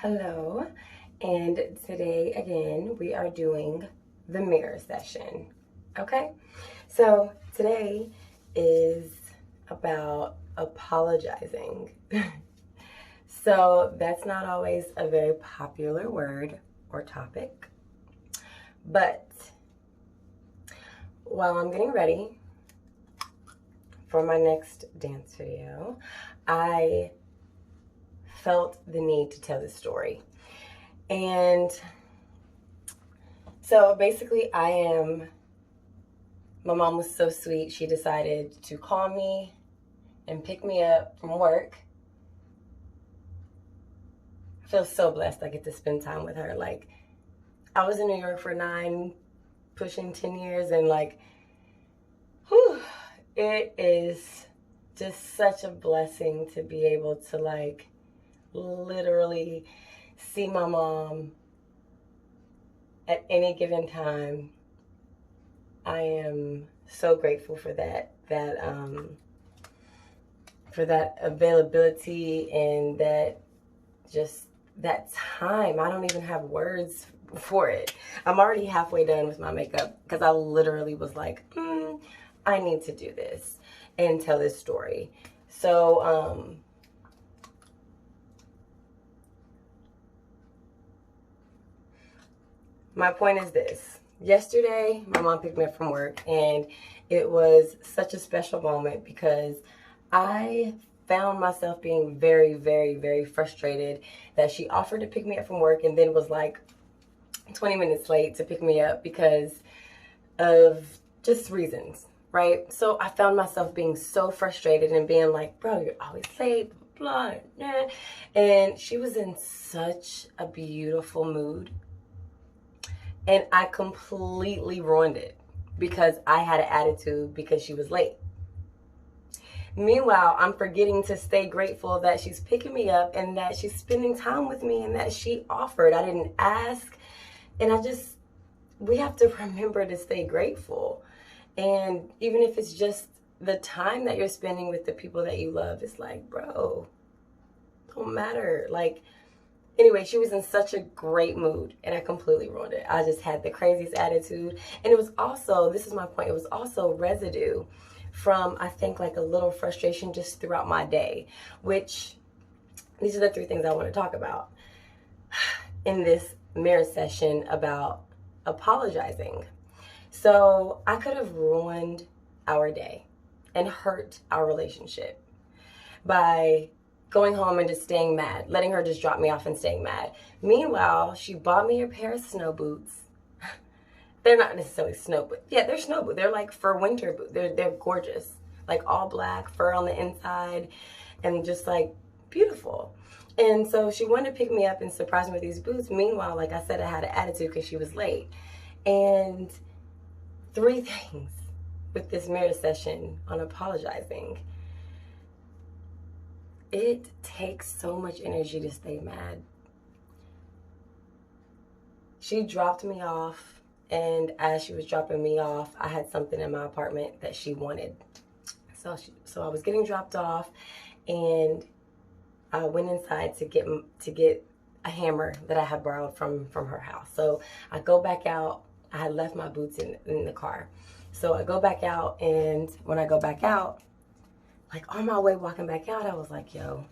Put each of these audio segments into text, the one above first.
Hello, and today again we are doing the mirror session. Okay, so today is about apologizing. So that's not always a very popular word or topic, but while I'm getting ready for my next dance video, I felt the need to tell this story. And so basically, my mom was so sweet. She decided to call me and pick me up from work. I feel so blessed I get to spend time with her. Like, I was in New York for 9, pushing 10 years, and whew, it is just such a blessing to be able to, literally see my mom at any given time. I am so grateful for that availability and that time. I don't even have words for it. I'm already halfway done with my makeup because I literally was like, I need to do this and tell this story. So, my point is this. Yesterday, my mom picked me up from work, and it was such a special moment because I found myself being very, very, very frustrated that she offered to pick me up from work and then was like 20 minutes late to pick me up because of just reasons, right? So I found myself being so frustrated and being like, bro, you're always late, blah, blah. And she was in such a beautiful mood. And I completely ruined it because I had an attitude because she was late. Meanwhile, I'm forgetting to stay grateful that she's picking me up and that she's spending time with me and that she offered. I didn't ask. And we have to remember to stay grateful. And even if it's just the time that you're spending with the people that you love, it's like, bro, don't matter. Anyway, she was in such a great mood, and I completely ruined it. I just had the craziest attitude. And it was also, this is my point, it was also residue from, I think, a little frustration just throughout my day, which these are the 3 things I want to talk about in this mirror session about apologizing. So I could have ruined our day and hurt our relationship by going home and just staying mad, letting her just drop me off and staying mad. Meanwhile, she bought me a pair of snow boots. They're not necessarily snow boots. Yeah, they're snow boots. They're for winter boots. They're gorgeous. All black, fur on the inside, and just beautiful. And so she wanted to pick me up and surprise me with these boots. Meanwhile, like I said, I had an attitude because she was late. And 3 things with this mirror session on apologizing. It takes so much energy to stay mad. She dropped me off, and as she was dropping me off, I had something in my apartment that she wanted. So I was getting dropped off, and I went inside to get a hammer that I had borrowed from her house. So I go back out. I had left my boots in the car. So I go back out, and when I go back out, on my way walking back out, I was like, yo,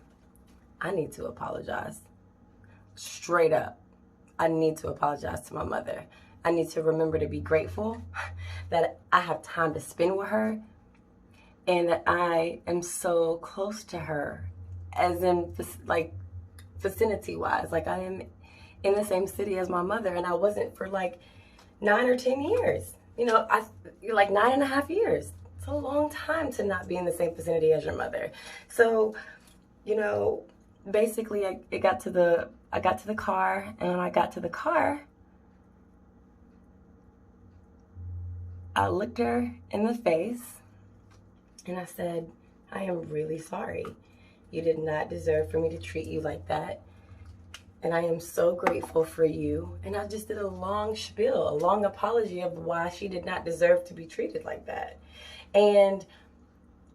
I need to apologize. Straight up. I need to apologize to my mother. I need to remember to be grateful that I have time to spend with her and that I am so close to her, as in vicinity-wise. I am in the same city as my mother, and I wasn't for 9 or 10 years. 9.5 years. It's a long time to not be in the same vicinity as your mother. So, basically I got to the car, and when I got to the car, I looked her in the face and I said, I am really sorry. You did not deserve for me to treat you like that. And I am so grateful for you. And I just did a long spiel, a long apology of why she did not deserve to be treated like that. And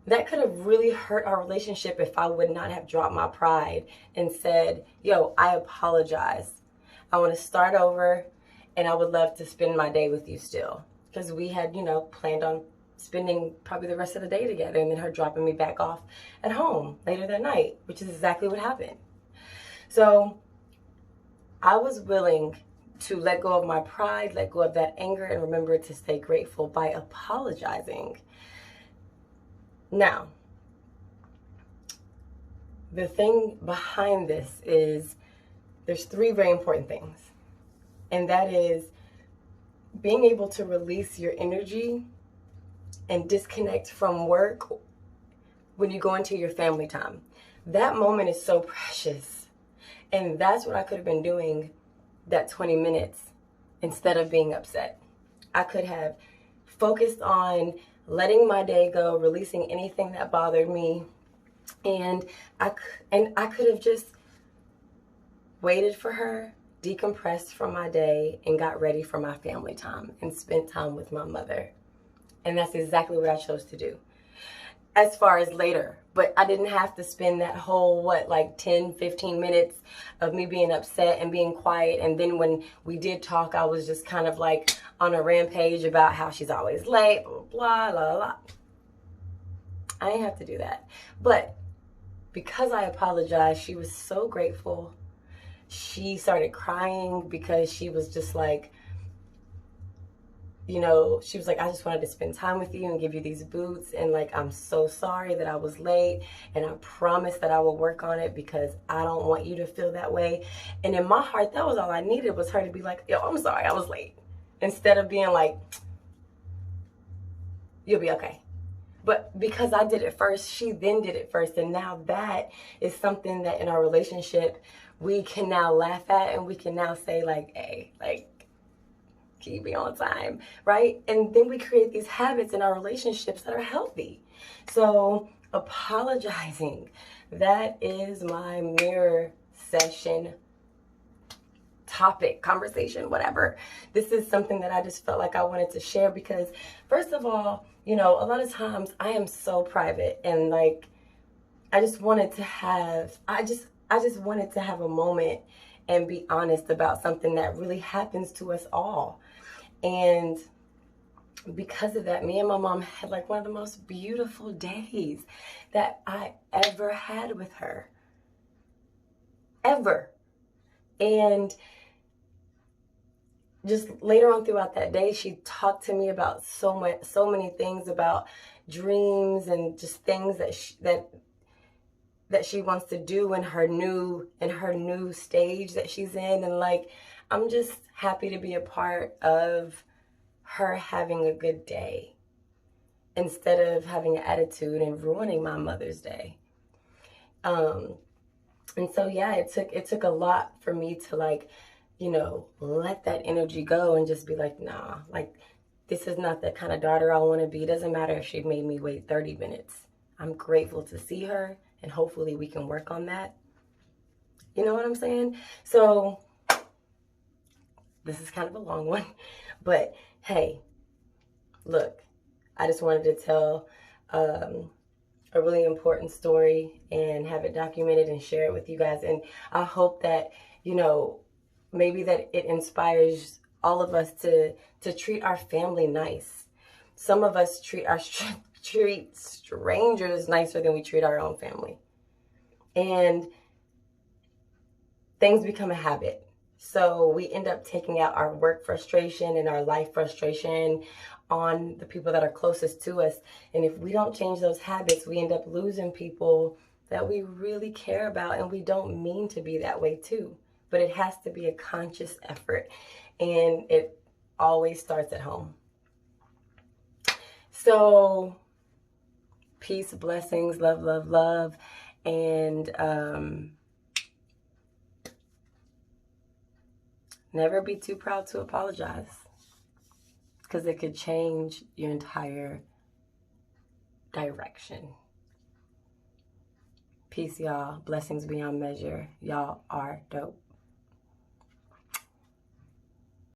That could have really hurt our relationship if I would not have dropped my pride and said, yo, I apologize. I want to start over, and I would love to spend my day with you still. Because we had, planned on spending probably the rest of the day together, and then her dropping me back off at home later that night, which is exactly what happened. So I was willing to let go of my pride, let go of that anger, and remember to stay grateful by apologizing. Now, the thing behind this is there's 3 very important things. And that is being able to release your energy and disconnect from work when you go into your family time. That moment is so precious. And that's what I could have been doing that 20 minutes instead of being upset. I could have focused on letting my day go, releasing anything that bothered me, and I could have just waited for her, decompressed from my day, and got ready for my family time and spent time with my mother. And that's exactly what I chose to do. As far as later, but I didn't have to spend that whole, 10, 15 minutes of me being upset and being quiet. And then when we did talk, I was just kind of like on a rampage about how she's always late, blah, blah, blah, blah. I didn't have to do that. But because I apologized, she was so grateful. She started crying because she was just like, she was like, I just wanted to spend time with you and give you these boots. And I'm so sorry that I was late. And I promise that I will work on it because I don't want you to feel that way. And in my heart, that was all I needed, was her to be like, yo, I'm sorry, I was late. Instead of being like, you'll be okay. But because I did it first, she then did it first. And now that is something that in our relationship, we can now laugh at, and we can now say hey, can you be on time, right? And then we create these habits in our relationships that are healthy. So apologizing, that is my mirror session topic, conversation, whatever. This is something that I just felt like I wanted to share because, first of all, a lot of times I am so private, and I just wanted to have a moment and be honest about something that really happens to us all. And because of that, me and my mom had one of the most beautiful days that I ever had with her. Ever. And just later on throughout that day, she talked to me about so many things, about dreams and just things that she wants to do in her new stage that she's in. And I'm just happy to be a part of her having a good day instead of having an attitude and ruining my mother's day. And so yeah, it took a lot for me to let that energy go and just be nah, this is not the kind of daughter I want to be. It doesn't matter if she made me wait 30 minutes. I'm grateful to see her, and hopefully we can work on that. You know what I'm saying? So this is kind of a long one, but hey, look, I just wanted to tell a really important story and have it documented and share it with you guys. And I hope that, maybe that it inspires all of us to treat our family nice. Some of us treat strangers nicer than we treat our own family. And things become a habit. So we end up taking out our work frustration and our life frustration on the people that are closest to us. And if we don't change those habits, we end up losing people that we really care about, and we don't mean to be that way too. But it has to be a conscious effort, and it always starts at home. So peace, blessings, love, love, love, and never be too proud to apologize, because it could change your entire direction. Peace, y'all. Blessings beyond measure. Y'all are dope.